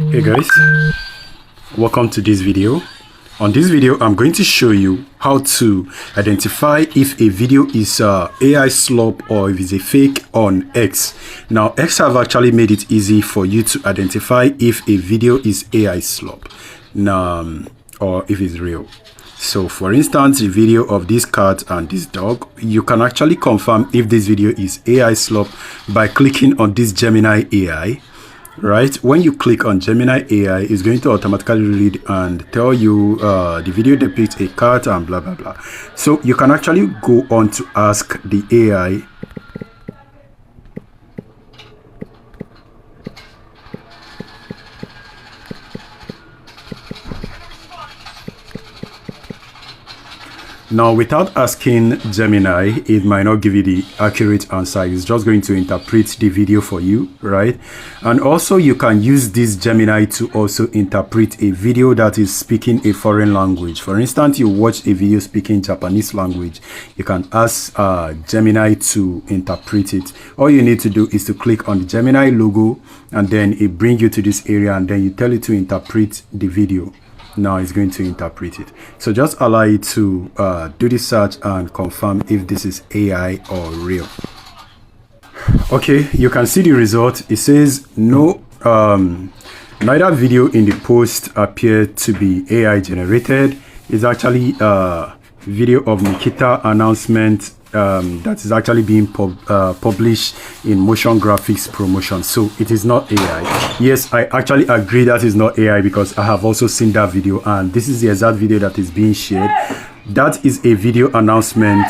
Hey guys, welcome to this video. On this video I'm going to show you how to identify if a video is AI slop or if it's a fake on X. Now X have actually made it easy for you to identify if a video is AI slop or if it's real. So for instance, the video of this cat and this dog, you can actually confirm if this video is AI slop by clicking on this Gemini AI. Right, when you click on Gemini AI, it's going to automatically read and tell you the video depicts a cat and blah blah blah. So you can actually go on to ask the AI now. Without asking Gemini, it might not give you the accurate answer. It's just going to interpret the video for you, right? And also you can use this Gemini to also interpret a video that is speaking a foreign language. For instance, you watch a video speaking Japanese language, you can ask Gemini to interpret it. All you need to do is to click on the Gemini logo and then it brings you to this area and then you tell it to interpret the video. Now it's going to interpret it. So just allow it to do the search and confirm if this is AI or real. Okay, you can see the result. It says no, neither video in the post appeared to be AI generated. It's actually a video of Nikita announcement that is actually being published in motion graphics promotion. So it is not AI. Yes, I actually agree that is not AI because I have also seen that video and this is the exact video that is being shared. That is a video announcement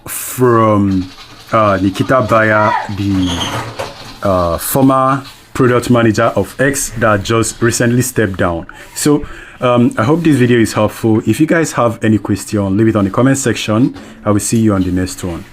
from Nikita Bayer, the former product manager of X that just recently stepped down. So I hope this video is helpful. If you guys have any question, leave it on the comment section. I will see you on the next one.